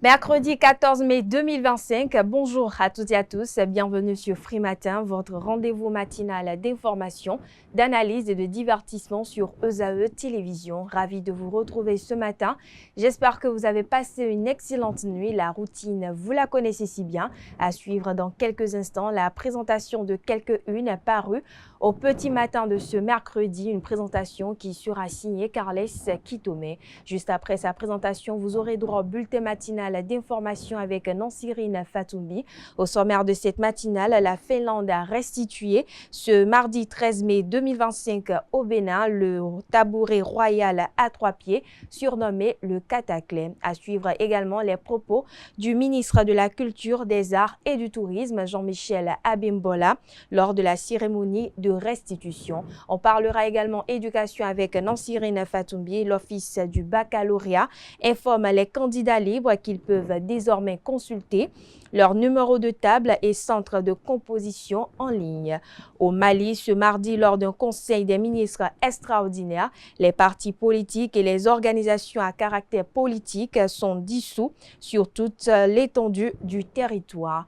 Mercredi 14 mai 2025, bonjour à toutes et à tous, bienvenue sur Free Matin, votre rendez-vous matinal d'information, d'analyse et de divertissement sur ESAE Télévision. Ravi de vous retrouver ce matin. J'espère que vous avez passé une excellente nuit. La routine, vous la connaissez si bien. À suivre dans quelques instants la présentation de quelques-unes parues au petit matin de ce mercredi, une présentation qui sera signée Carles Kitome. Juste après sa présentation, vous aurez droit au bulletin matinal d'information avec Nancirine Fatoumbi. Au sommaire de cette matinale, la Finlande a restitué ce mardi 13 mai 2025 au Bénin le tabouret royal à 3 pieds, surnommé le Cataclé. À suivre également les propos du ministre de la Culture, des Arts et du Tourisme, Jean-Michel Abimbola, lors de la cérémonie de restitution. On parlera également éducation avec Nancirine Fatoumbi. L'Office du baccalauréat informe les candidats libres qu'ils peuvent désormais consulter leur numéro de table et centre de composition en ligne. Au Mali, ce mardi, lors d'un conseil des ministres extraordinaire, les partis politiques et les organisations à caractère politique sont dissous sur toute l'étendue du territoire.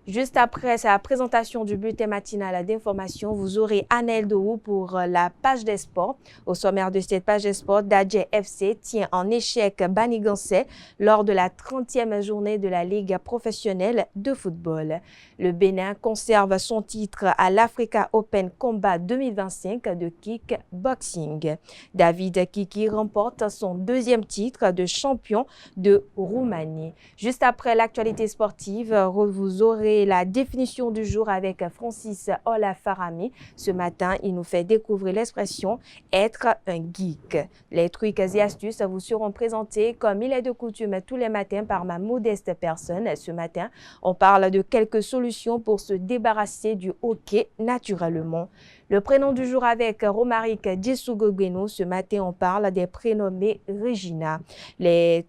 Juste après sa présentation du bulletin matinal d'information, vous aurez Anel Dohou pour la page des sports. Au sommaire de cette page des sports, Dadje FC tient en échec Banigansé lors de la 30e journée de la Ligue professionnelle de football. Le Bénin conserve son titre à l'Africa Open Combat 2025 de kickboxing. David Kiki remporte son deuxième titre de champion de Roumanie. Juste après l'actualité sportive, vous aurez la définition du jour avec Francis Olafarami. Ce matin, il nous fait découvrir l'expression « être un geek ». Les trucs et astuces vous seront présentés comme il est de coutume tous les matins par ma modeste personne. Ce matin, on parle de quelques solutions pour se débarrasser du hockey naturellement. Le prénom du jour avec Romaric Djessougogueno. Ce matin, on parle des prénommés Regina. Les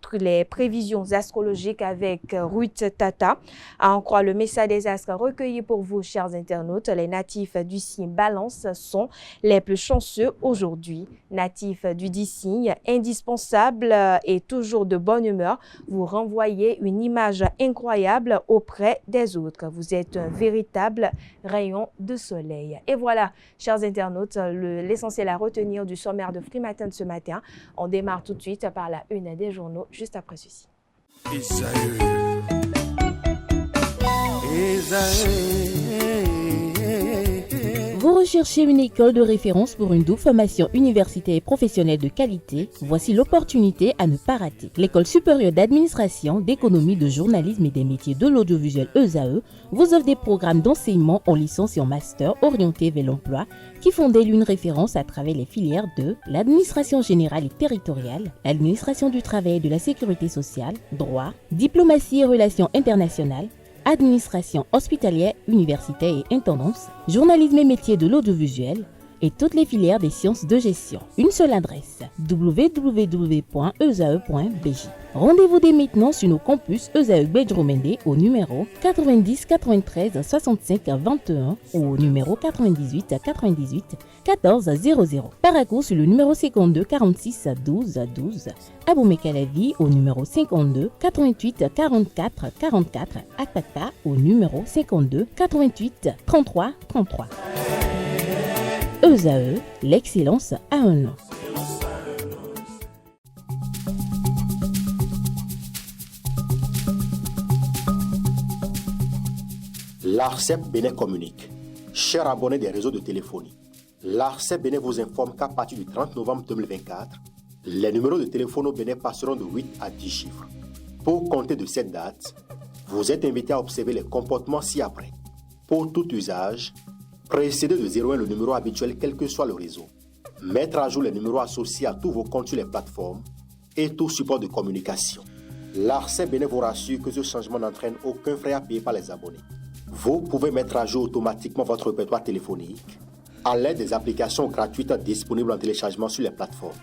prévisions astrologiques avec Ruth Tata. À en croire le message des astres recueillis pour vous, chers internautes, les natifs du signe Balance sont les plus chanceux aujourd'hui. Natifs du dit signe, indispensable et toujours de bonne humeur, vous renvoyez une image incroyable auprès des autres. Vous êtes un véritable rayon de soleil. Et voilà, chers internautes, l'essentiel à retenir du sommaire de Free Matin de ce matin. On démarre tout de suite par la une des journaux, juste après ceci. Vous recherchez une école de référence pour une double formation universitaire et professionnelle de qualité? Voici l'opportunité à ne pas rater. L'École supérieure d'administration, d'économie, de journalisme et des métiers de l'audiovisuel ESAE vous offre des programmes d'enseignement en licence et en master orientés vers l'emploi qui font d'elle une référence à travers les filières de l'administration générale et territoriale, l'administration du travail et de la sécurité sociale, droit, diplomatie et relations internationales, administration hospitalière, universitaire et intendance, journalisme et métiers de l'audiovisuel et toutes les filières des sciences de gestion. Une seule adresse, www.esae.bj. Rendez-vous dès maintenant sur nos campus ESAE Bedjromende au numéro 90 93 65 21 ou au numéro 98 98 14 00. Paracourt sur le numéro 52 46 12 12. Aboumé-Calavi au numéro 52 88 44 44. Akpaka au numéro 52 88 33 33. ESAE, l'excellence à un nom. L'ARCEP Bénin communique. Chers abonnés des réseaux de téléphonie, l'ARCEP Bénin vous informe qu'à partir du 30 novembre 2024, les numéros de téléphone au Bénin passeront de 8 à 10 chiffres. Pour compter de cette date, vous êtes invité à observer les comportements ci-après. Pour tout usage, précédez de 01 le numéro habituel quel que soit le réseau. Mettre à jour les numéros associés à tous vos comptes sur les plateformes et tout support de communication. L'ARCEP Bénin vous rassure que ce changement n'entraîne aucun frais à payer par les abonnés. Vous pouvez mettre à jour automatiquement votre répertoire téléphonique à l'aide des applications gratuites disponibles en téléchargement sur les plateformes.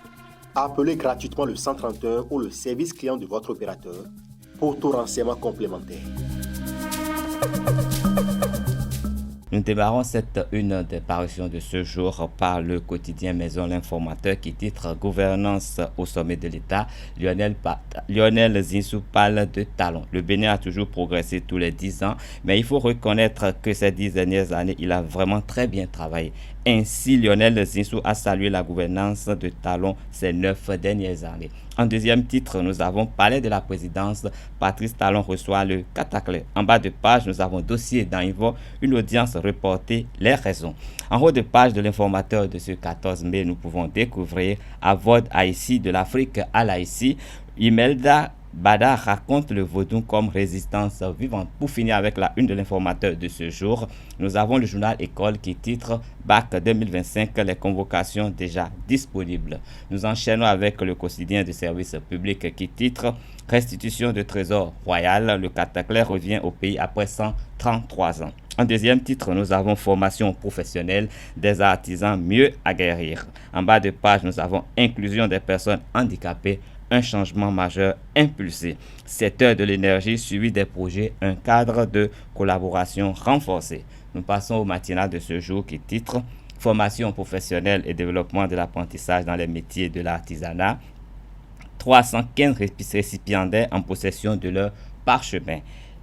Appelez gratuitement le 131 ou le service client de votre opérateur pour tout renseignement complémentaire. Nous démarrons cette une des parutions de ce jour par le quotidien Maison L'Informateur qui titre Gouvernance au sommet de l'État. Lionel Zinsou parle de talent. Le Bénin a toujours progressé tous les 10 ans, mais il faut reconnaître que ces 10 dernières années, il a vraiment très bien travaillé. Ainsi, Lionel Zinsou a salué la gouvernance de Talon ces 9 dernières années. En deuxième titre, nous avons parlé de la présidence. Patrice Talon reçoit le Cataclé. En bas de page, nous avons dossier dans Ivo, une audience reportée, les raisons. En haut de page de l'informateur de ce 14 mai, nous pouvons découvrir Avod Haïti de l'Afrique à l'Haïti. Imelda Bada raconte le vaudou comme résistance vivante. Pour finir avec la une de l'informateur de ce jour, nous avons le journal École qui titre Bac 2025, les convocations déjà disponibles. Nous enchaînons avec le quotidien de service public qui titre Restitution de trésor royal, le Cataclé revient au pays après 133 ans. En deuxième titre, nous avons formation professionnelle des artisans mieux aguerrir. En bas de page, nous avons inclusion des personnes handicapées, un changement majeur impulsé. Secteur de l'énergie suivi des projets, un cadre de collaboration renforcé. Nous passons au matinal de ce jour qui titre Formation professionnelle et développement de l'apprentissage dans les métiers de l'artisanat. 315 récipiendaires en possession de leur parchemin.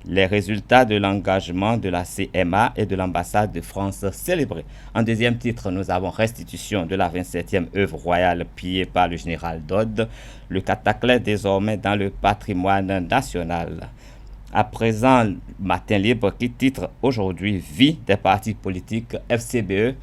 Les résultats de l'engagement de la CMA et de l'ambassade de France célébrés. En deuxième titre, nous avons restitution de la 27e œuvre royale pillée par le général Dodd. Le Cataclé désormais dans le patrimoine national. À présent, Matin Libre qui titre aujourd'hui Vie des partis politiques FCBE.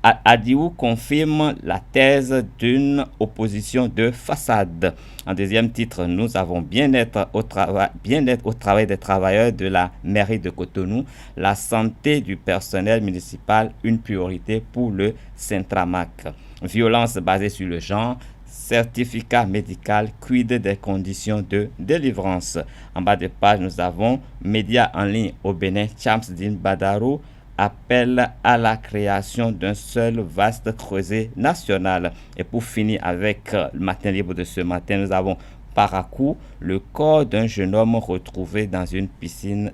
Adiou confirme la thèse d'une opposition de façade. En deuxième titre, nous avons bien-être au travail des travailleurs de la mairie de Cotonou, la santé du personnel municipal, une priorité pour le Centramac. Violence basée sur le genre, certificat médical, quid des conditions de délivrance. En bas de page, nous avons médias en ligne au Bénin, Chamsdin Badaro, appelle à la création d'un seul vaste creuset national. Et pour finir avec le matin libre de ce matin, nous avons Paracou, le corps d'un jeune homme retrouvé dans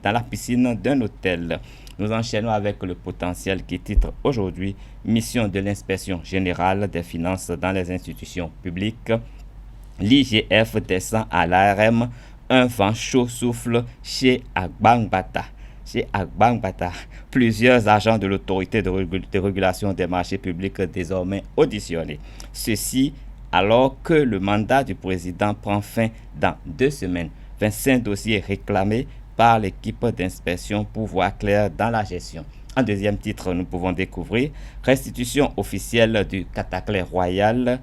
la piscine d'un hôtel. Nous enchaînons avec le potentiel qui titre aujourd'hui Mission de l'inspection générale des finances dans les institutions publiques. L'IGF descend à l'ARM, un vent chaud souffle chez Agbangbata. Chez Agbangbata, plusieurs agents de l'autorité de régulation des marchés publics désormais auditionnés. Ceci alors que le mandat du président prend fin dans 2 semaines. 25 dossiers réclamés par l'équipe d'inspection pour voir clair dans la gestion. En deuxième titre, nous pouvons découvrir restitution officielle du Cataclé royal.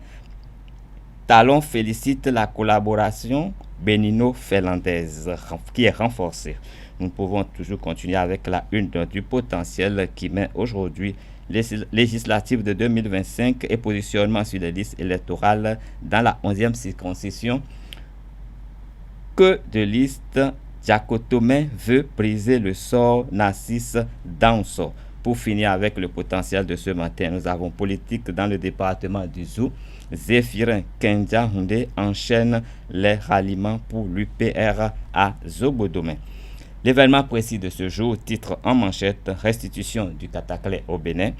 Talon félicite la collaboration bénino-finlandaise qui est renforcée. Nous pouvons toujours continuer avec la une du potentiel qui met aujourd'hui les législatives de 2025 et positionnement sur les listes électorales dans la 11e circonscription. Que de listes, Diakotomé veut briser le sort Narcisse Danso. Pour finir avec le potentiel de ce matin, nous avons politique dans le département du Zou. Zéphirin Kendia Houndé enchaîne les ralliements pour l'UPR à Zobodomé. L'événement précis de ce jour, titre en manchette, restitution du Cataclé au Bénin.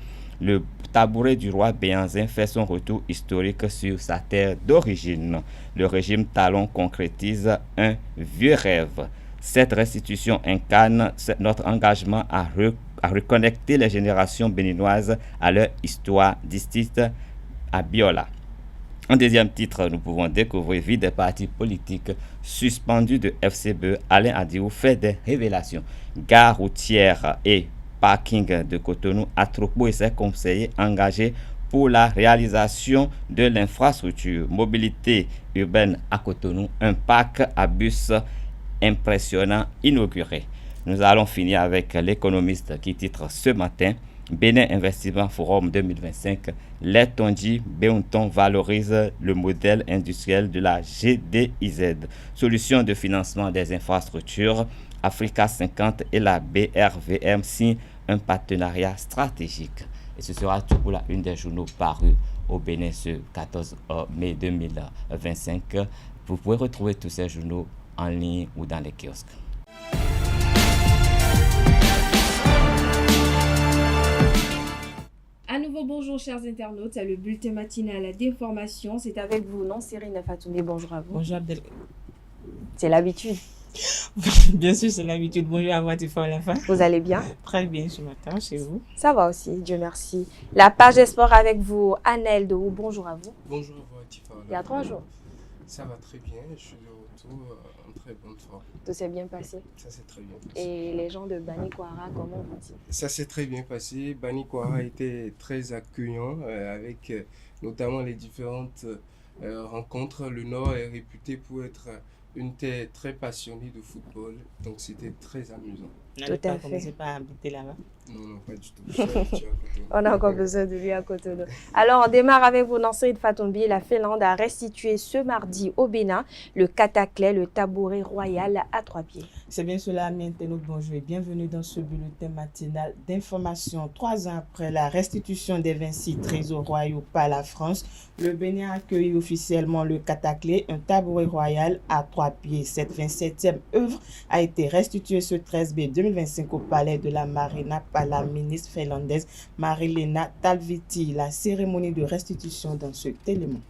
Le tabouret du roi Béanzin fait son retour historique sur sa terre d'origine. Le régime Talon concrétise un vieux rêve. Cette restitution incarne notre engagement à reconnecter les générations béninoises à leur histoire distincte à Biola. En deuxième titre, nous pouvons découvrir vie des partis politiques suspendus de FCBE. Alain Adiou fait des révélations. Gare routière et parking de Cotonou, Atropo et ses conseillers engagés pour la réalisation de l'infrastructure. Mobilité urbaine à Cotonou, un parc à bus impressionnant inauguré. Nous allons finir avec l'économiste qui titre ce matin Bénin Investissement Forum 2025, les Tonji Béonton valorise le modèle industriel de la GDIZ. Solution de financement des infrastructures, Africa 50 et la BRVM signent un partenariat stratégique. Et ce sera tout pour la une des journaux parus au Bénin ce 14 mai 2025. Vous pouvez retrouver tous ces journaux en ligne ou dans les kiosques. À nouveau, bonjour chers internautes, le bulletin matinal d'information, c'est avec vous, non Cyrine Fatoumé, bonjour à vous. Bonjour Abdel. C'est l'habitude. Bien sûr, c'est l'habitude. Bonjour à moi, tu fais la fin. Vous allez bien? Très bien ce matin, chez vous. Ça va aussi, Dieu merci. La page des sports avec vous, Annelle Dou, bonjour à vous. Bonjour à vous, Tifa. Il y a 3 jours. Ça va très bien, je suis de retour en très bonne forme. Tout s'est bien passé. Ça s'est très bien passé. Et les gens de Bani Kwara, comment vont-ils? Ça s'est très bien passé. Bani Kwara était très accueillant avec notamment les différentes rencontres. Le Nord est réputé pour être une terre très passionnée de football, donc c'était très amusant. Tout à fait. Commencez pas à habiter là-bas. Non, pas du tout. Je suis habitué à côté. On a encore besoin de lui à côté de nous. Alors, on démarre avec vous, Nansrid Fatoumbi. La Finlande a restitué ce mardi au Bénin le cataclè, le tabouret royal à 3 pieds. C'est bien cela, mes internautes, bonjour et bienvenue dans ce bulletin matinal d'information. 3 ans après la restitution des 26 trésors royaux par la France, le Bénin a accueilli officiellement le cataclè, un tabouret royal à 3 pieds. Cette 27e œuvre a été restituée ce 13 mai 2025 au palais de la Marina par la ministre finlandaise Marilena Talvitie. La cérémonie de restitution dans cet élément.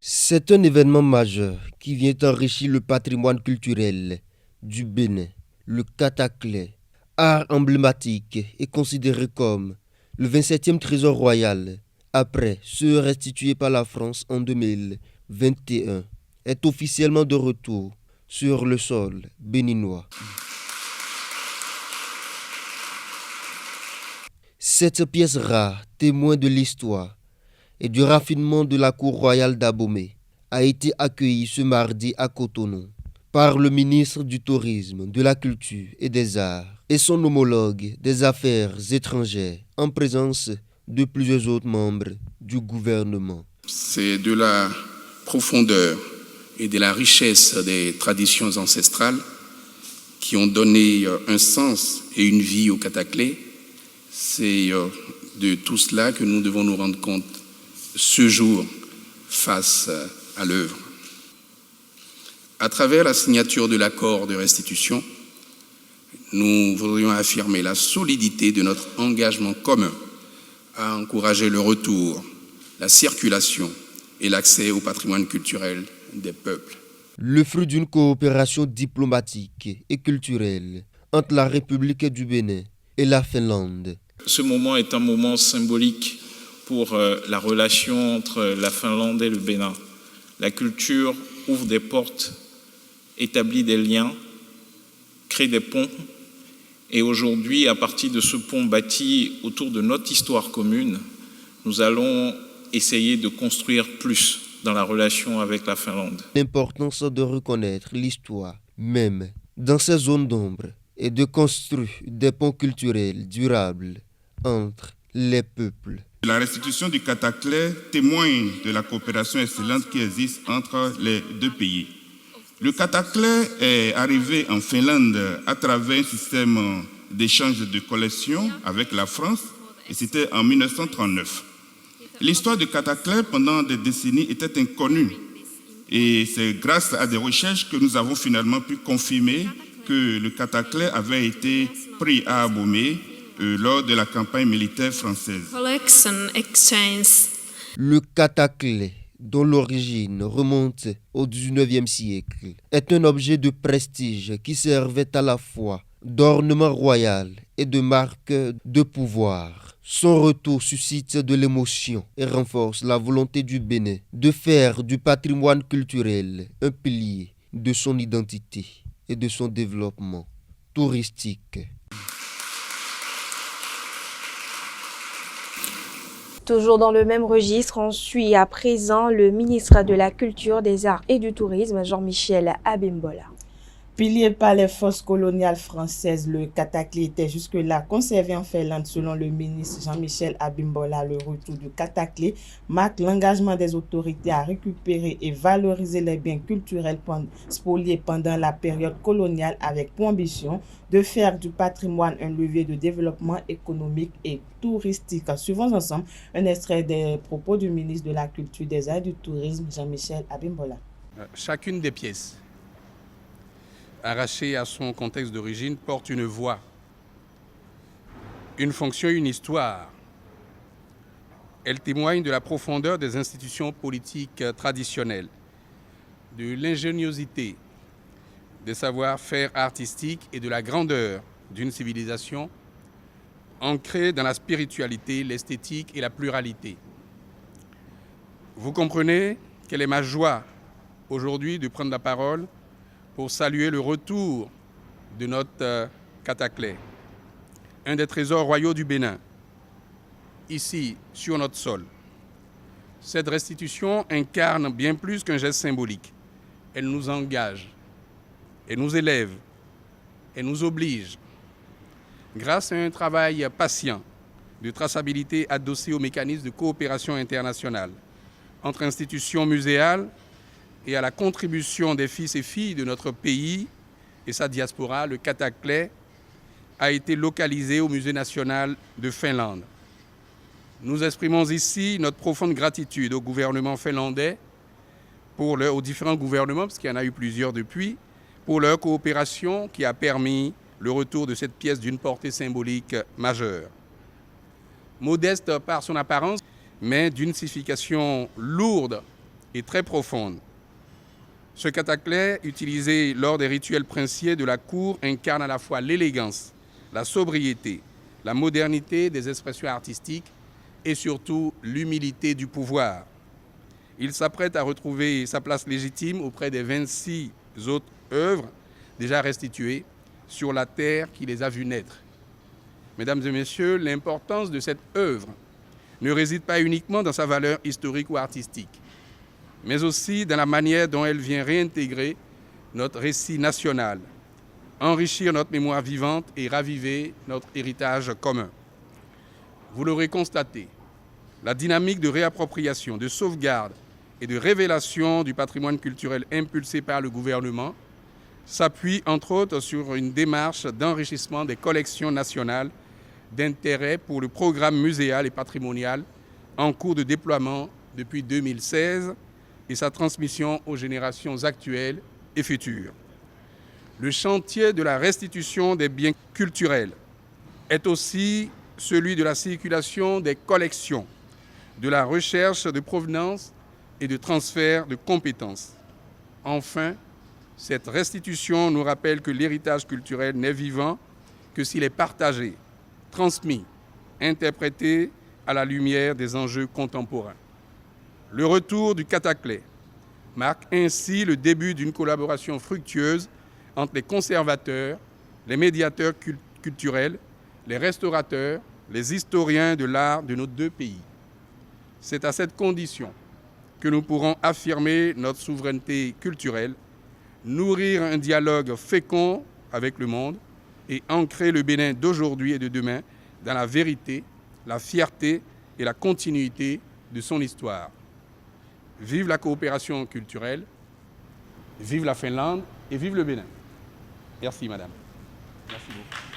C'est un événement majeur qui vient enrichir le patrimoine culturel du Bénin. Le cataclè, art emblématique, est considéré comme le 27e trésor royal après ceux restitués par la France en 2021, est officiellement de retour sur le sol béninois. Cette pièce rare, témoin de l'histoire et du raffinement de la cour royale d'Abomey, a été accueillie ce mardi à Cotonou par le ministre du Tourisme, de la Culture et des Arts et son homologue des Affaires étrangères en présence de plusieurs autres membres du gouvernement. C'est de la profondeur et de la richesse des traditions ancestrales qui ont donné un sens et une vie au cataclè. C'est de tout cela que nous devons nous rendre compte ce jour face à l'œuvre. À travers la signature de l'accord de restitution, nous voudrions affirmer la solidité de notre engagement commun à encourager le retour, la circulation et l'accès au patrimoine culturel des peuples. Le fruit d'une coopération diplomatique et culturelle entre la République du Bénin et la Finlande. Ce moment est un moment symbolique pour la relation entre la Finlande et le Bénin. La culture ouvre des portes, établit des liens, crée des ponts. Et aujourd'hui, à partir de ce pont bâti autour de notre histoire commune, nous allons essayer de construire plus dans la relation avec la Finlande. L'importance de reconnaître l'histoire, même dans ces zones d'ombre, et de construire des ponts culturels durables entre les peuples. La restitution du cataclè témoigne de la coopération excellente qui existe entre les deux pays. Le cataclè est arrivé en Finlande à travers un système d'échange de collections avec la France, et c'était en 1939. L'histoire du cataclè pendant des décennies était inconnue, et c'est grâce à des recherches que nous avons finalement pu confirmer que le cataclè avait été pris à Abomey lors de la campagne militaire française. Le cataclè, dont l'origine remonte au XIXe siècle, est un objet de prestige qui servait à la fois d'ornement royal et de marque de pouvoir. Son retour suscite de l'émotion et renforce la volonté du Bénin de faire du patrimoine culturel un pilier de son identité et de son développement touristique. Toujours dans le même registre, on suit à présent le ministre de la Culture, des Arts et du Tourisme, Jean-Michel Abimbola. Pilier par les forces coloniales françaises, le cataclè était jusque-là conservé en Finlande. Selon le ministre Jean-Michel Abimbola, le retour du cataclè marque l'engagement des autorités à récupérer et valoriser les biens culturels spoliés pendant la période coloniale, avec pour ambition de faire du patrimoine un levier de développement économique et touristique. Suivons ensemble un extrait des propos du ministre de la Culture, des Arts et du Tourisme, Jean-Michel Abimbola. Chacune des pièces arrachée à son contexte d'origine porte une voix, une fonction, une histoire. Elle témoigne de la profondeur des institutions politiques traditionnelles, de l'ingéniosité, des savoir-faire artistiques et de la grandeur d'une civilisation ancrée dans la spiritualité, l'esthétique et la pluralité. Vous comprenez quelle est ma joie aujourd'hui de prendre la parole pour saluer le retour de notre Kataklé, un des trésors royaux du Bénin, ici, sur notre sol. Cette restitution incarne bien plus qu'un geste symbolique. Elle nous engage, elle nous élève, elle nous oblige. Grâce à un travail patient de traçabilité adossé aux mécanismes de coopération internationale entre institutions muséales et à la contribution des fils et filles de notre pays et sa diaspora, le Kataklé a été localisé au Musée national de Finlande. Nous exprimons ici notre profonde gratitude au gouvernement finlandais, aux différents gouvernements, parce qu'il y en a eu plusieurs depuis, pour leur coopération qui a permis le retour de cette pièce d'une portée symbolique majeure. Modeste par son apparence, mais d'une signification lourde et très profonde. Ce Kataklé, utilisé lors des rituels princiers de la cour, incarne à la fois l'élégance, la sobriété, la modernité des expressions artistiques et surtout l'humilité du pouvoir. Il s'apprête à retrouver sa place légitime auprès des 26 autres œuvres déjà restituées sur la terre qui les a vues naître. Mesdames et messieurs, l'importance de cette œuvre ne réside pas uniquement dans sa valeur historique ou artistique, mais aussi dans la manière dont elle vient réintégrer notre récit national, enrichir notre mémoire vivante et raviver notre héritage commun. Vous l'aurez constaté, la dynamique de réappropriation, de sauvegarde et de révélation du patrimoine culturel impulsé par le gouvernement s'appuie entre autres sur une démarche d'enrichissement des collections nationales d'intérêt pour le programme muséal et patrimonial en cours de déploiement depuis 2016 et sa transmission aux générations actuelles et futures. Le chantier de la restitution des biens culturels est aussi celui de la circulation des collections, de la recherche de provenance et de transfert de compétences. Enfin, cette restitution nous rappelle que l'héritage culturel n'est vivant que s'il est partagé, transmis, interprété à la lumière des enjeux contemporains. Le retour du Kataklé marque ainsi le début d'une collaboration fructueuse entre les conservateurs, les médiateurs culturels, les restaurateurs, les historiens de l'art de nos deux pays. C'est à cette condition que nous pourrons affirmer notre souveraineté culturelle, nourrir un dialogue fécond avec le monde et ancrer le Bénin d'aujourd'hui et de demain dans la vérité, la fierté et la continuité de son histoire. Vive la coopération culturelle, vive la Finlande et vive le Bénin. Merci madame. Merci beaucoup.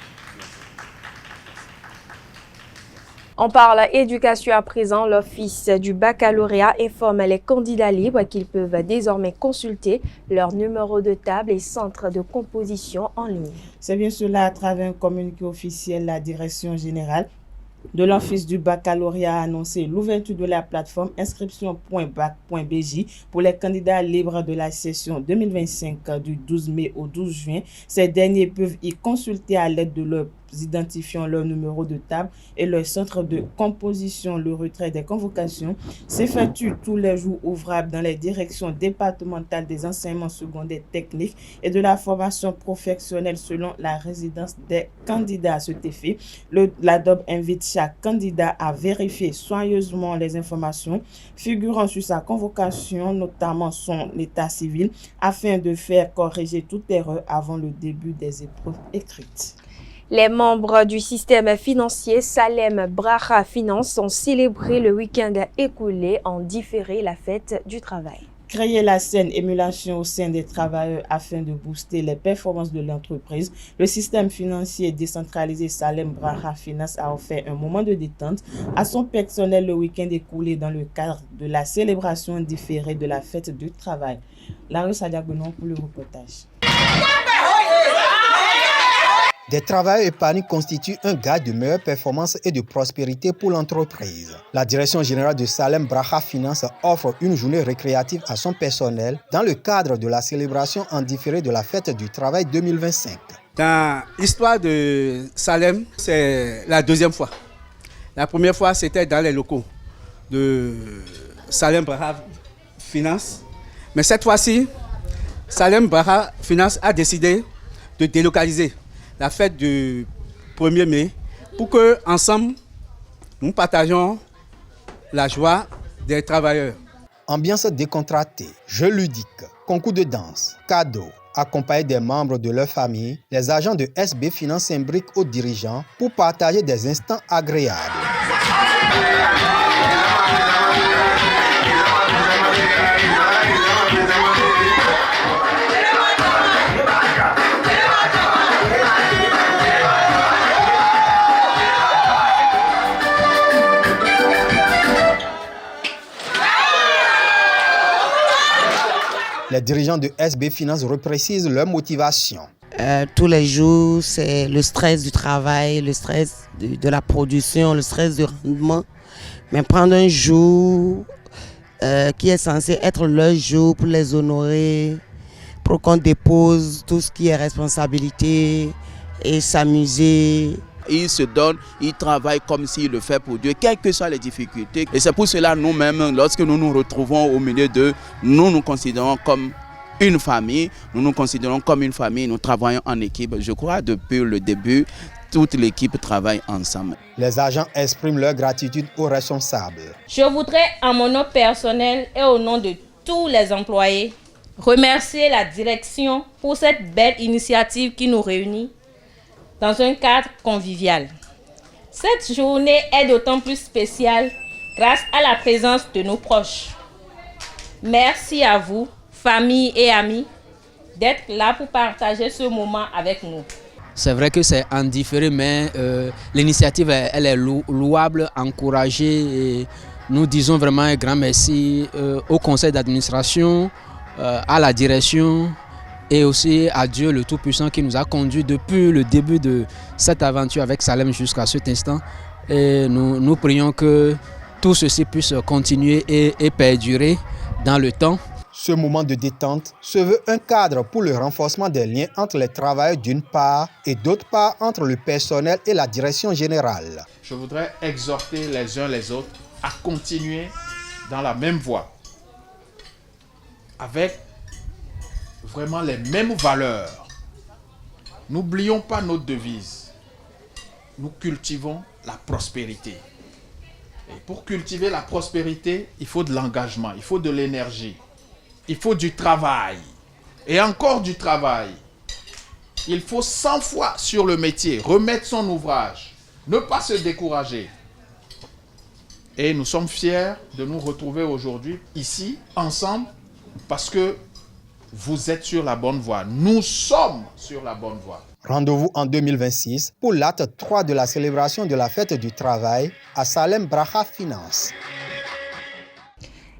On parle éducation à présent. L'Office du baccalauréat informe les candidats libres qu'ils peuvent désormais consulter leur numéro de table et centre de composition en ligne. C'est bien cela à travers un communiqué officiel. La direction générale de l'Office du baccalauréat a annoncé l'ouverture de la plateforme inscription.bac.bj pour les candidats libres de la session 2025 du 12 mai au 12 juin. Ces derniers peuvent y consulter à l'aide de leurs identifiant leur numéro de table et leur centre de composition. Le retrait des convocations s'effectue tous les jours ouvrables dans les directions départementales des enseignements secondaires techniques et de la formation professionnelle selon la résidence des candidats. À cet effet, l'ADOB invite chaque candidat à vérifier soigneusement les informations figurant sur sa convocation, notamment son état civil, afin de faire corriger toute erreur avant le début des épreuves écrites. Les membres du système financier Salem Braha Finance ont célébré le week-end écoulé en différé la fête du travail. Créer la saine émulation au sein des travailleurs afin de booster les performances de l'entreprise, le système financier décentralisé Salem Braha Finance a offert un moment de détente à son personnel le week-end écoulé dans le cadre de la célébration différée de la fête du travail. Larry Sadiagonon pour le reportage. Des travailleurs épargnés constituent un gage de meilleure performance et de prospérité pour l'entreprise. La direction générale de Salem Braha Finance offre une journée récréative à son personnel dans le cadre de la célébration en différé de la fête du travail 2025. Dans l'histoire de Salem, c'est la deuxième fois. La première fois, c'était dans les locaux de Salem Braha Finance. Mais cette fois-ci, Salem Braha Finance a décidé de délocaliser la fête du 1er mai pour que ensemble nous partageons la joie des travailleurs. Ambiance décontractée, jeux ludiques, concours de danse, cadeaux. Accompagnés des membres de leur famille, les agents de SB Finance s'imbriquent aux dirigeants pour partager des instants agréables. Les dirigeants de SB Finance reprécisent leur motivation. Tous les jours, c'est le stress du travail, le stress de la production, le stress du rendement. Mais prendre un jour qui est censé être leur jour pour les honorer, pour qu'on dépose tout ce qui est responsabilité et s'amuser. Il se donne, il travaille comme s'il le fait pour Dieu, quelles que soient les difficultés. Et c'est pour cela, nous-mêmes, lorsque nous nous retrouvons au milieu d'eux, nous nous considérons comme une famille, nous travaillons en équipe. Je crois depuis le début, toute l'équipe travaille ensemble. Les agents expriment leur gratitude aux responsables. Je voudrais, en mon nom personnel et au nom de tous les employés, remercier la direction pour cette belle initiative qui nous réunit dans un cadre convivial. Cette journée est d'autant plus spéciale grâce à la présence de nos proches. Merci à vous, famille et amis, d'être là pour partager ce moment avec nous. C'est vrai que c'est en différé, mais l'initiative elle est louable, encouragée. Et nous disons vraiment un grand merci au conseil d'administration, à la direction, et aussi à Dieu le Tout-Puissant qui nous a conduits depuis le début de cette aventure avec Salem jusqu'à cet instant. Et nous prions que tout ceci puisse continuer et perdurer dans le temps. Ce moment de détente se veut un cadre pour le renforcement des liens entre les travailleurs d'une part et d'autre part entre le personnel et la direction générale. Je voudrais exhorter les uns les autres à continuer dans la même voie, avec vraiment les mêmes valeurs. N'oublions pas notre devise. Nous cultivons la prospérité. Et pour cultiver la prospérité, il faut de l'engagement, il faut de l'énergie, il faut du travail. Et encore du travail. Il faut 100 fois sur le métier, remettre son ouvrage, ne pas se décourager. Et nous sommes fiers de nous retrouver aujourd'hui, ici, ensemble, parce que vous êtes sur la bonne voie. Nous sommes sur la bonne voie. Rendez-vous en 2026 pour l'acte 3 de la célébration de la fête du travail à Salem Braha Finance.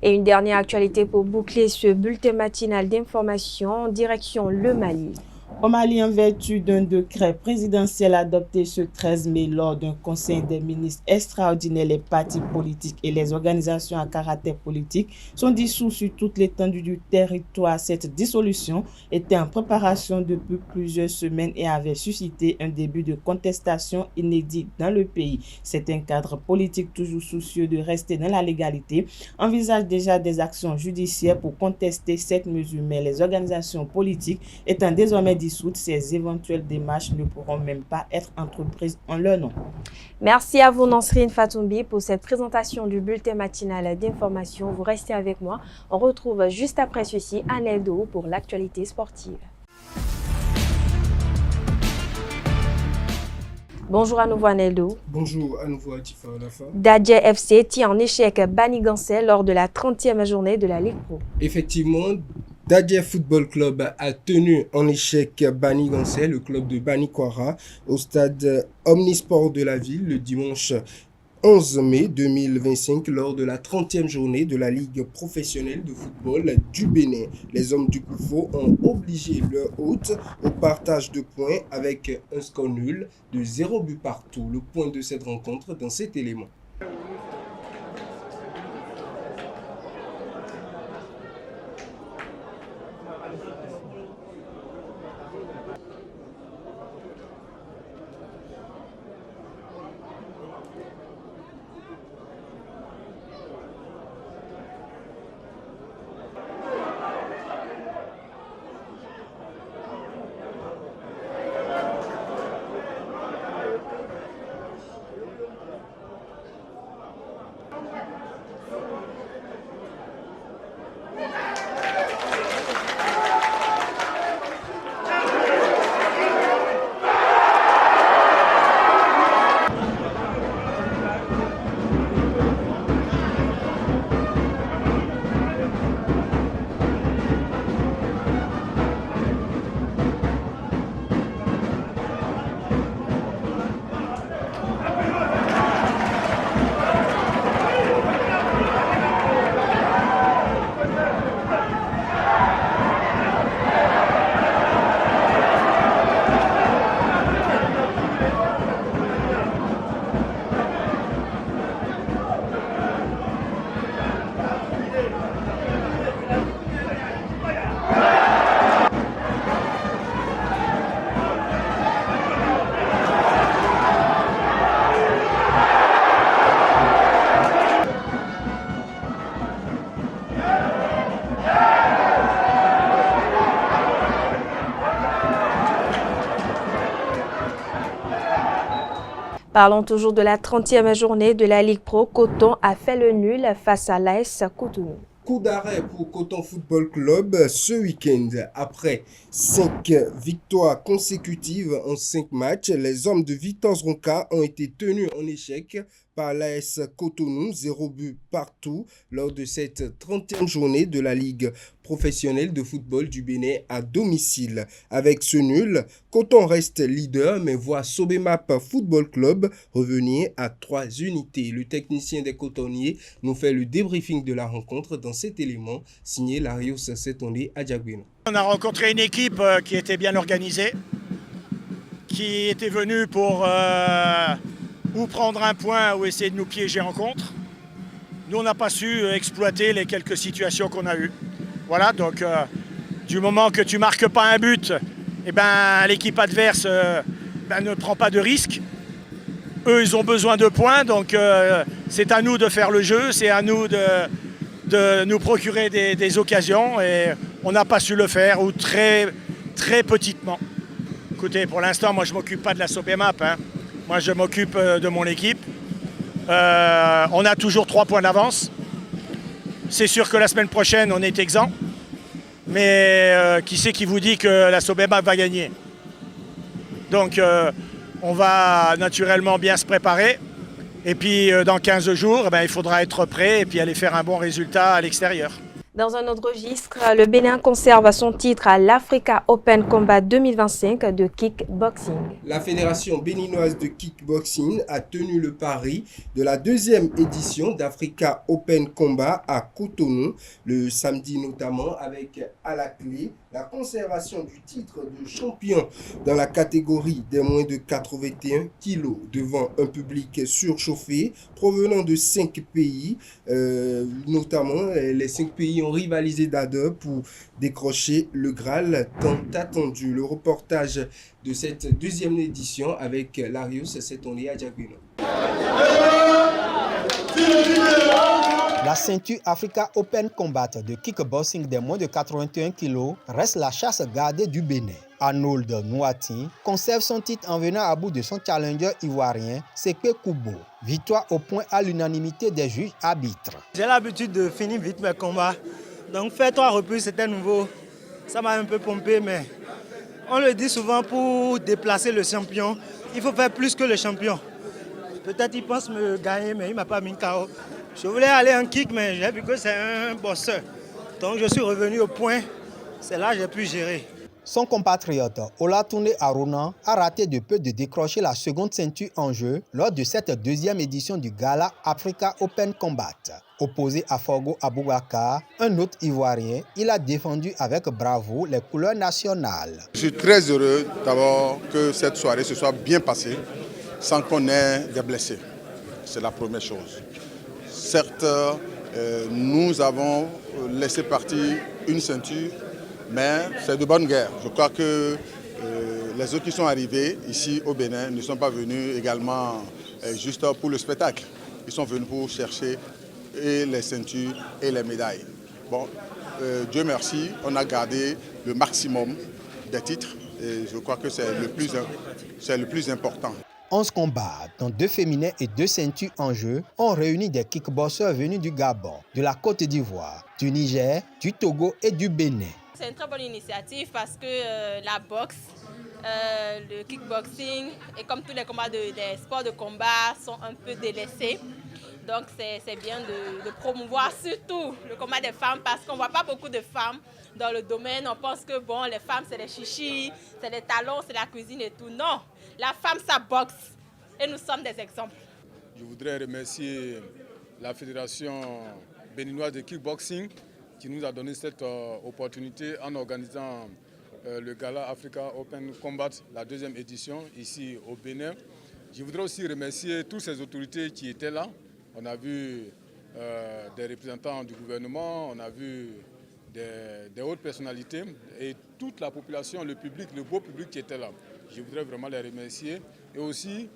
Et une dernière actualité pour boucler ce bulletin matinal d'information, direction le Mali. Au Mali, en vertu d'un décret présidentiel adopté ce 13 mai lors d'un conseil des ministres extraordinaire, les partis politiques et les organisations à caractère politique sont dissous sur toute l'étendue du territoire. Cette dissolution était en préparation depuis plusieurs semaines et avait suscité un début de contestation inédite dans le pays. Certains cadres politiques, toujours soucieux de rester dans la légalité, envisagent déjà des actions judiciaires pour contester cette mesure, mais les organisations politiques étant désormais dissoutes, ces éventuelles démarches ne pourront même pas être entreprises en leur nom. Merci à vous, Nansrine Fatoumbi, pour cette présentation du bulletin matinal d'information. Vous restez avec moi. On retrouve juste après ceci Anel Do pour l'actualité sportive. Bonjour à nouveau Aneldo. Bonjour à nouveau Atifa Olafa. Dadje FC tient en échec Bani Gansé lors de la 30e journée de la Ligue Pro. Effectivement, Dadje Football Club a tenu en échec Bani Gansé, le club de Bani Kwara, au stade Omnisport de la ville le dimanche 11 mai 2025 lors de la 30e journée de la Ligue professionnelle de football du Bénin. Les hommes du Koufo ont obligé leur hôte au partage de points avec un score nul de 0 but partout. Le point de cette rencontre dans cet élément. Parlons toujours de la 30e journée de la Ligue Pro. Coton a fait le nul face à l'AS Cotonou. Coup d'arrêt pour Coton Football Club ce week-end. Après 5 victoires consécutives en 5 matchs, les hommes de Vitesse Ronca ont été tenus en échec par l'AS Cotonou, 0 but partout lors de cette 30e journée de la Ligue professionnelle de football du Bénin à domicile. Avec ce nul, Coton reste leader mais voit Sobemap Football Club revenir à 3 unités. Le technicien des cotonniers nous fait le débriefing de la rencontre dans cet élément signé Larios Setondé Adjaguino. On a rencontré une équipe qui était bien organisée, qui était venue pour ou prendre un point ou essayer de nous piéger en contre. Nous, on n'a pas su exploiter les quelques situations qu'on a eues. Voilà, donc du moment que tu marques pas un but, eh ben, l'équipe adverse ne prend pas de risque. Eux, ils ont besoin de points, donc c'est à nous de faire le jeu, c'est à nous de nous procurer des occasions et on n'a pas su le faire ou très, très petitement. Écoutez, pour l'instant, moi, je ne m'occupe pas de la Sobemap. Moi, je m'occupe de mon équipe. On a toujours 3 points d'avance. C'est sûr que la semaine prochaine, on est exempt. Mais qui c'est qui vous dit que la Sobemap va gagner? Donc, on va naturellement bien se préparer. Et puis, dans 15 jours, il faudra être prêt et puis aller faire un bon résultat à l'extérieur. Dans un autre registre, le Bénin conserve son titre à l'Africa Open Combat 2025 de kickboxing. La Fédération béninoise de kickboxing a tenu le pari de la 2e édition d'Africa Open Combat à Cotonou, le samedi notamment, avec à la clé la conservation du titre de champion dans la catégorie des moins de 81 kilos devant un public surchauffé provenant de 5 pays, notamment les 5 pays ont rivalisé d'ardeur pour décrocher le Graal tant attendu. Le reportage de cette 2e édition avec Larios Setondé Adjaguino. La ceinture Africa Open Combat de kickboxing des moins de 81 kg reste la chasse gardée du Bénin. Arnold Nouati conserve son titre en venant à bout de son challenger ivoirien, Sekpe Kubo. Victoire au point à l'unanimité des juges arbitres. J'ai l'habitude de finir vite mes combats. Donc faire 3 reprises, c'était nouveau. Ça m'a un peu pompé, mais on le dit souvent, pour déplacer le champion, il faut faire plus que le champion. Peut-être il pense me gagner, mais il ne m'a pas mis KO. Je voulais aller en kick, mais j'ai vu que c'est un bosseur. Donc je suis revenu au point. C'est là que j'ai pu gérer. Son compatriote Olatoune Aruna a raté de peu de décrocher la seconde ceinture en jeu lors de cette deuxième édition du Gala Africa Open Combat. Opposé à Forgo Aboubakar, un autre Ivoirien, il a défendu avec bravoure les couleurs nationales. Je suis très heureux d'abord que cette soirée se soit bien passée sans qu'on ait des blessés. C'est la première chose. Certes, nous avons laissé partir une ceinture, mais c'est de bonne guerre. Je crois que les autres qui sont arrivés ici au Bénin ne sont pas venus également juste pour le spectacle. Ils sont venus pour chercher et les ceintures et les médailles. Bon, Dieu merci, on a gardé le maximum des titres et je crois que c'est le plus important. 11 combats, dont 2 féminins et 2 ceintures en jeu, ont réuni des kickboxers venus du Gabon, de la Côte d'Ivoire, du Niger, du Togo et du Bénin. C'est une très bonne initiative parce que la boxe, le kickboxing et comme tous les combats des sports de combat sont un peu délaissés. Donc c'est bien de promouvoir surtout le combat des femmes parce qu'on ne voit pas beaucoup de femmes dans le domaine. On pense que bon, les femmes c'est les chichis, c'est les talons, c'est la cuisine et tout. Non, la femme ça boxe et nous sommes des exemples. Je voudrais remercier la Fédération béninoise de kickboxing qui nous a donné cette opportunité en organisant le Gala Africa Open Combat, la deuxième édition ici au Bénin. Je voudrais aussi remercier toutes ces autorités qui étaient là. On a vu des représentants du gouvernement, on a vu des hautes personnalités et toute la population, le public, le beau public qui était là. Je voudrais vraiment les remercier et aussi,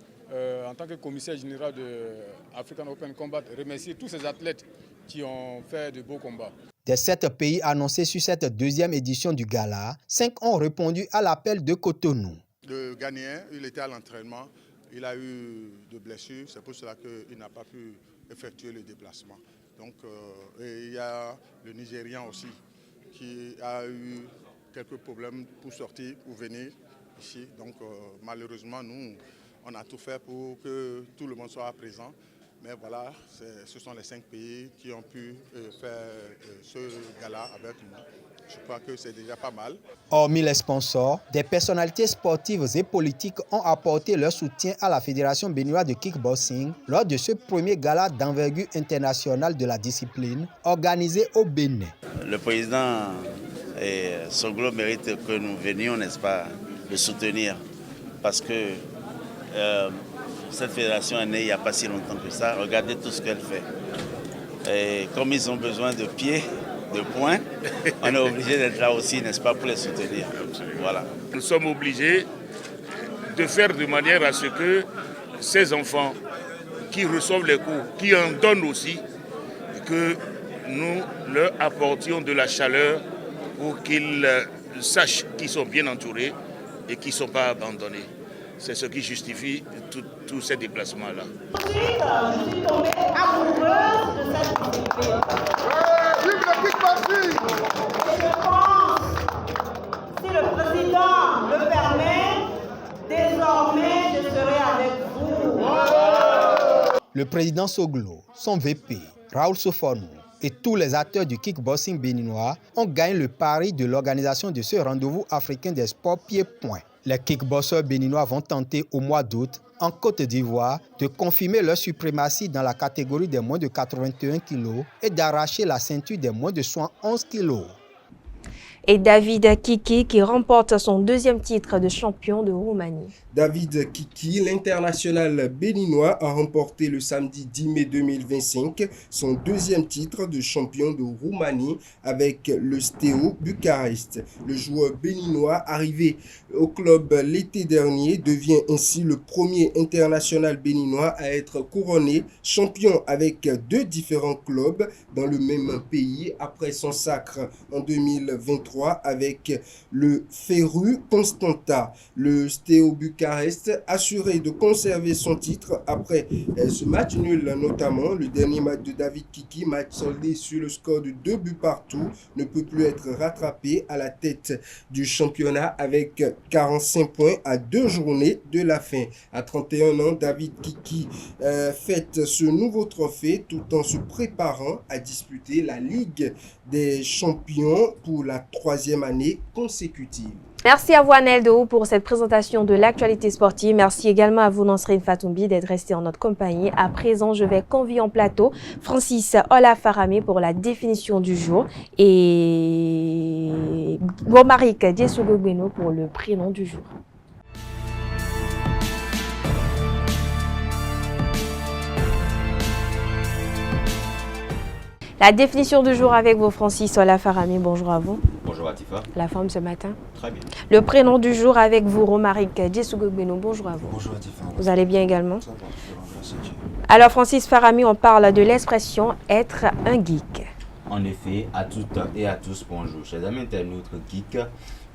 en tant que commissaire général de African Open Combat, remercier tous ces athlètes qui ont fait de beaux combats. Des 7 pays annoncés sur cette deuxième édition du Gala, 5 ont répondu à l'appel de Cotonou. Le Ghanéen, il était à l'entraînement. Il a eu de blessures, c'est pour cela qu'il n'a pas pu effectuer le déplacement. Donc, et il y a le Nigérian aussi qui a eu quelques problèmes pour sortir, pour venir ici. Donc malheureusement, nous, on a tout fait pour que tout le monde soit présent. Mais voilà, ce sont les 5 pays qui ont pu faire ce gala avec nous. Je crois que c'est déjà pas mal. Hormis les sponsors, des personnalités sportives et politiques ont apporté leur soutien à la Fédération béninoise de kickboxing lors de ce premier gala d'envergure internationale de la discipline organisé au Bénin. Le président Soglo mérite que nous venions, n'est-ce pas, le soutenir parce que cette fédération est née il n'y a pas si longtemps que ça. Regardez tout ce qu'elle fait. Et comme ils ont besoin de pieds, de points, on est obligé d'être là aussi, n'est-ce pas, pour les soutenir. Voilà. Nous sommes obligés de faire de manière à ce que ces enfants qui reçoivent les cours, qui en donnent aussi, que nous leur apportions de la chaleur pour qu'ils sachent qu'ils sont bien entourés et qu'ils ne sont pas abandonnés. C'est ce qui justifie tous ces déplacements-là. Ensuite, je suis tombée amoureuse de cette discipline. Et je pense, si le président le permet, désormais je serai avec vous. Le président Soglo, son VP, Raoul Sofonou et tous les acteurs du kickboxing béninois ont gagné le pari de l'organisation de ce rendez-vous africain des sports pieds-points. Les kickboxers béninois vont tenter au mois d'août, en Côte d'Ivoire, de confirmer leur suprématie dans la catégorie des moins de 81 kg et d'arracher la ceinture des moins de 71 kg. Et David Kiki qui remporte son 2e titre de champion de Roumanie. David Kiki, l'international béninois, a remporté le samedi 10 mai 2025 son 2e titre de champion de Roumanie avec le Steaua Bucarest. Le joueur béninois arrivé au club l'été dernier devient ainsi le premier international béninois à être couronné champion avec 2 différents clubs dans le même pays après son sacre en 2023 avec le Feru Constanta. Le Steaua Bucarest assuré de conserver son titre après ce match nul, notamment le dernier match de David Kiki, match soldé sur le score de 2 buts partout, ne peut plus être rattrapé à la tête du championnat avec 45 points à 2 journées de la fin. À 31 ans, David Kiki fête ce nouveau trophée tout en se préparant à disputer la Ligue des champions pour la 3e année consécutive. Merci à vous, Aneldo, pour cette présentation de l'actualité sportive. Merci également à vous, Nansrine Fatoumbi, d'être resté en notre compagnie. À présent, je vais convier en plateau Francis Olafarami pour la définition du jour et Romaric Diesougougbeno pour le prénom du jour. La définition du jour avec vous, Francis Olafarami. Bonjour à vous. Bonjour Atifa. La forme ce matin. Très bien. Le prénom du jour avec vous, Romaric Diesougougbeno. Bonjour à vous. Bonjour Atifa. Vous allez bien également? Ça va, merci Dieu. Alors, Francis Farami, on parle de l'expression être un geek. En effet, à toutes et à tous, bonjour. Chers amis internautes, geek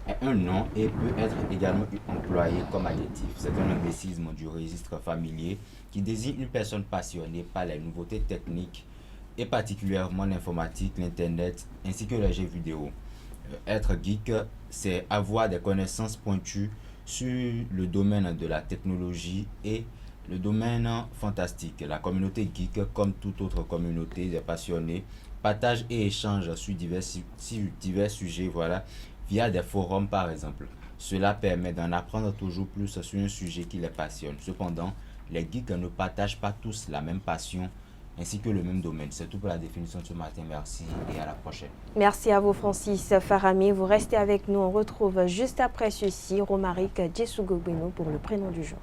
est un nom et peut être également employé comme adjectif. C'est un anglicisme du registre familier qui désigne une personne passionnée par les nouveautés techniques et particulièrement l'informatique, l'internet ainsi que les jeux vidéo. Être geek, c'est avoir des connaissances pointues sur le domaine de la technologie et le domaine fantastique. La communauté geek, comme toute autre communauté des passionnés, partage et échange sur divers sujets, via des forums par exemple. Cela permet d'en apprendre toujours plus sur un sujet qui les passionne. Cependant, les geeks ne partagent pas tous la même passion ainsi que le même domaine. C'est tout pour la définition de ce matin. Merci et à la prochaine. Merci à vous, Francis Farami. Vous restez avec nous. On retrouve juste après ceci Romaric Diesougougbeno pour le prénom du jour.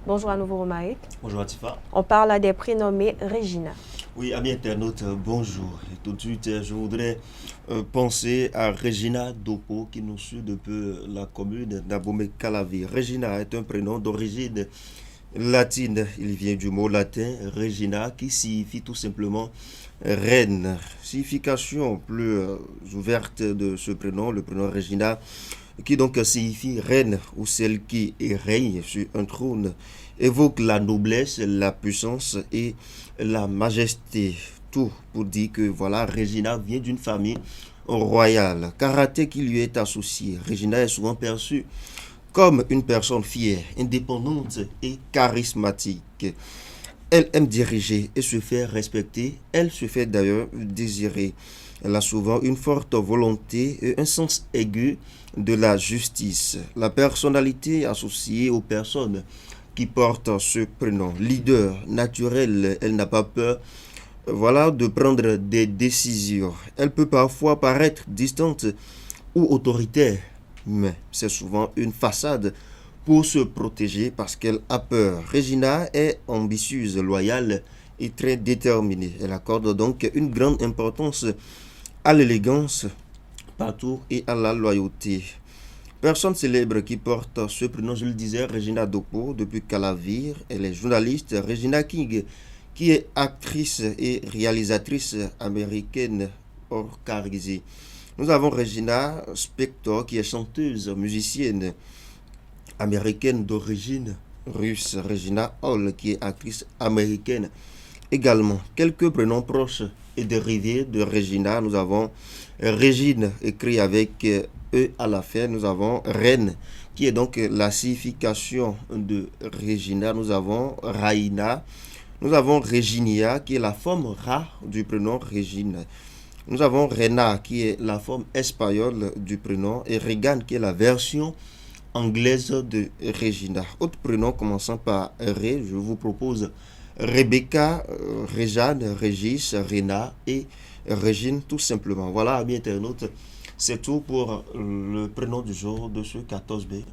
Bonjour à nouveau, Romaric. Bonjour Atifa. On parle des prénommés Regina. Oui, amis internautes, bonjour. Et tout de suite, je voudrais penser à Regina Dopo, qui nous suit depuis la commune d'Abomey-Calavi. Regina est un prénom d'origine latine. Il vient du mot latin Regina, qui signifie tout simplement reine. Signification plus ouverte de ce prénom, le prénom Regina, qui donc signifie reine ou celle qui règne sur un trône, évoque la noblesse, la puissance et la majesté. Tout pour dire que voilà, Regina vient d'une famille royale. Caractère qui lui est associé. Regina est souvent perçue comme une personne fière, indépendante et charismatique. Elle aime diriger et se faire respecter. Elle se fait d'ailleurs désirer. Elle a souvent une forte volonté et un sens aigu de la justice. La personnalité associée aux personnes qui portent ce prénom. Leader naturel, elle n'a pas peur de prendre des décisions. Elle peut parfois paraître distante ou autoritaire, mais c'est souvent une façade pour se protéger parce qu'elle a peur. Regina est ambitieuse, loyale et très déterminée. Elle accorde donc une grande importance à l'élégance partout et à la loyauté. Personne célèbre qui porte ce prénom, je le disais, Regina Dopo, depuis Calavi. Elle est journaliste. Regina King, qui est actrice et réalisatrice américaine oscarisée. Nous avons Regina Spektor, qui est chanteuse, musicienne américaine d'origine russe. Regina Hall, qui est actrice américaine également. Quelques prénoms proches et dérivés de Regina. Nous avons Régine, écrit avec E à la fin. Nous avons Reine, qui est donc la signification de Regina. Nous avons Raina. Nous avons Reginia, qui est la forme rare du prénom Régine. Nous avons Rena, qui est la forme espagnole du prénom, et Regan, qui est la version anglaise de Regina. Autre prénom commençant par Ré, je vous propose Rebecca, Réjeanne, Régis, Rena et Régine, tout simplement. Voilà, amis internautes, c'est tout pour le prénom du jour de ce 14 mai.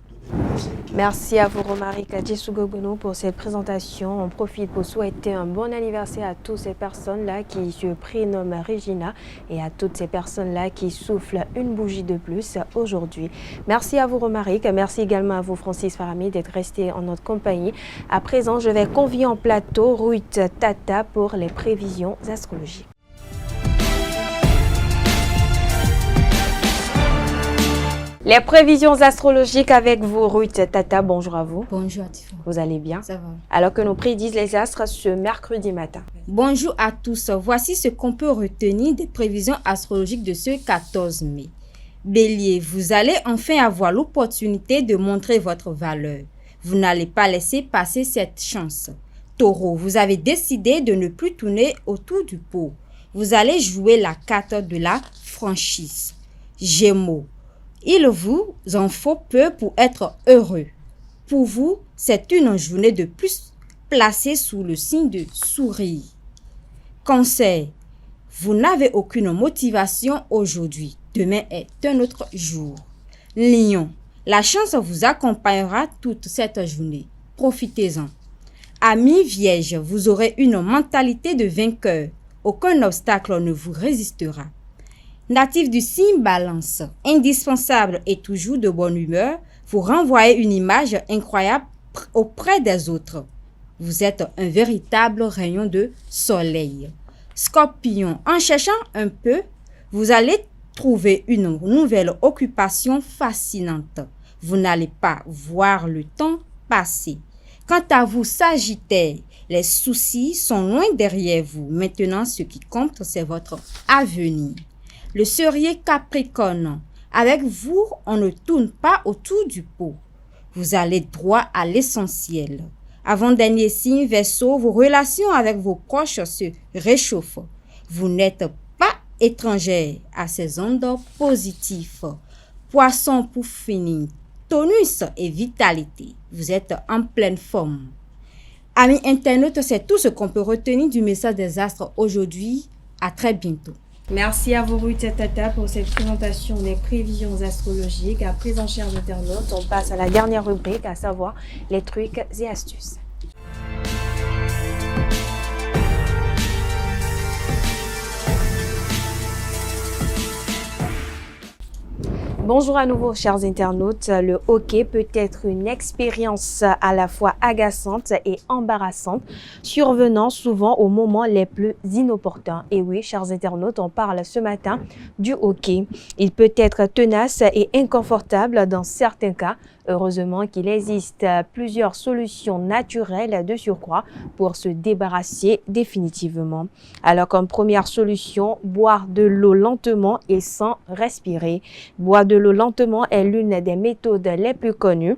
Merci à vous, Romaric Diesougougbeno, pour cette présentation. On profite pour souhaiter un bon anniversaire à toutes ces personnes-là qui se prénomment Regina et à toutes ces personnes-là qui soufflent une bougie de plus aujourd'hui. Merci à vous, Romaric. Merci également à vous, Francis Farami, d'être resté en notre compagnie. À présent, je vais convier en plateau Ruth Tata pour les prévisions astrologiques. Les prévisions astrologiques avec vous, Ruth Tata. Bonjour à vous. Bonjour Atifa. Vous allez bien? Ça va. Alors que nous prédisent les astres ce mercredi matin. Bonjour à tous. Voici ce qu'on peut retenir des prévisions astrologiques de ce 14 mai. Bélier, vous allez enfin avoir l'opportunité de montrer votre valeur. Vous n'allez pas laisser passer cette chance. Taureau, vous avez décidé de ne plus tourner autour du pot. Vous allez jouer la carte de la franchise. Gémeaux, il vous en faut peu pour être heureux. Pour vous, c'est une journée de plus placée sous le signe de sourire. Cancer, vous n'avez aucune motivation aujourd'hui. Demain est un autre jour. Lion, la chance vous accompagnera toute cette journée. Profitez-en. Amis Vierge, vous aurez une mentalité de vainqueur. Aucun obstacle ne vous résistera. Natif du signe Balance, indispensable et toujours de bonne humeur, vous renvoyez une image incroyable auprès des autres. Vous êtes un véritable rayon de soleil. Scorpion, en cherchant un peu, vous allez trouver une nouvelle occupation fascinante. Vous n'allez pas voir le temps passer. Quant à vous, Sagittaire, les soucis sont loin derrière vous. Maintenant, ce qui compte, c'est votre avenir. Le Cerisier Capricorne, avec vous, on ne tourne pas autour du pot. Vous allez droit à l'essentiel. Avant-dernier signe, Verseau, vos relations avec vos proches se réchauffent. Vous n'êtes pas étranger à ces ondes positives. Poisson pour finir, tonus et vitalité. Vous êtes en pleine forme. Amis internautes, c'est tout ce qu'on peut retenir du message des astres aujourd'hui. À très bientôt. Merci à vous, Ruth Tata, pour cette présentation des prévisions astrologiques. À présent, chers internautes, on passe à la dernière rubrique, à savoir les trucs et astuces. Bonjour à nouveau, chers internautes. Le hockey peut être une expérience à la fois agaçante et embarrassante, survenant souvent aux moments les plus inopportuns. Et oui, chers internautes, on parle ce matin du hockey. Il peut être tenace et inconfortable dans certains cas. Heureusement qu'il existe plusieurs solutions naturelles de surcroît pour se débarrasser définitivement. Alors, comme première solution, boire de l'eau lentement et sans respirer. Boire de l'eau lentement est l'une des méthodes les plus connues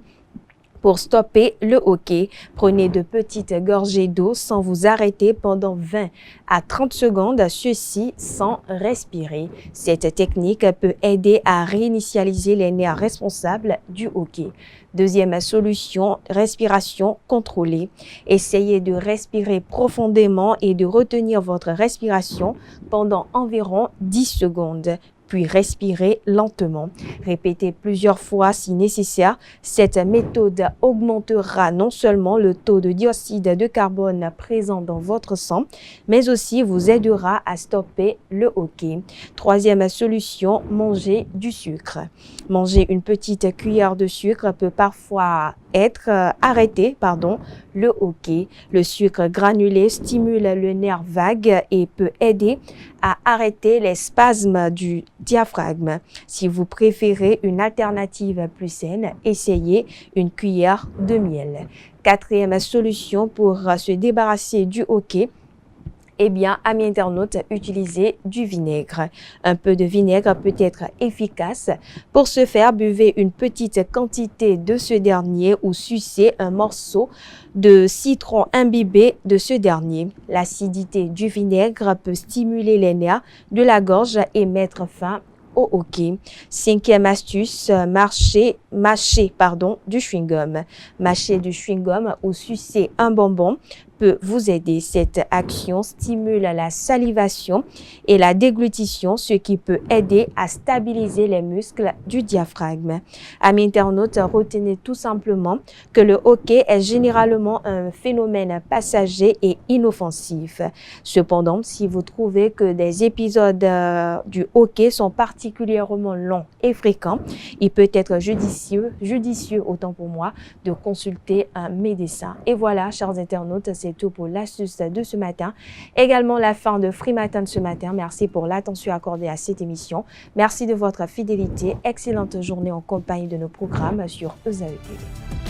pour stopper le hockey. Prenez de petites gorgées d'eau sans vous arrêter pendant 20 à 30 secondes, ceci sans respirer. Cette technique peut aider à réinitialiser les nerfs responsables du hockey. Deuxième solution, respiration contrôlée. Essayez de respirer profondément et de retenir votre respiration pendant environ 10 secondes. Puis respirez lentement. Répétez plusieurs fois si nécessaire. Cette méthode augmentera non seulement le taux de dioxyde de carbone présent dans votre sang, mais aussi vous aidera à stopper le hockey. Troisième solution, manger du sucre. Manger une petite cuillère de sucre peut parfois arrêter le hockey. Le sucre granulé stimule le nerf vague et peut aider à arrêter les spasmes du diaphragme. Si vous préférez une alternative plus saine, essayez une cuillère de miel. Quatrième solution pour se débarrasser du hockey, amis internautes, utilisez du vinaigre. Un peu de vinaigre peut être efficace. Pour ce faire, buvez une petite quantité de ce dernier ou sucez un morceau de citron imbibé de ce dernier. L'acidité du vinaigre peut stimuler les nerfs de la gorge et mettre fin au hockey. Cinquième astuce, mâcher du chewing-gum. Mâcher du chewing-gum ou sucer un bonbon peut vous aider. Cette action stimule la salivation et la déglutition, ce qui peut aider à stabiliser les muscles du diaphragme. Amis internautes, retenez tout simplement que le hockey est généralement un phénomène passager et inoffensif. Cependant, si vous trouvez que des épisodes du hockey sont particulièrement longs et fréquents, il peut être judicieux autant pour moi, de consulter un médecin. Et voilà, chers internautes, c'est tout pour l'astuce de ce matin. Également la fin de Free Matin de ce matin. Merci pour l'attention accordée à cette émission. Merci de votre fidélité. Excellente journée en compagnie de nos programmes sur ESAE TV.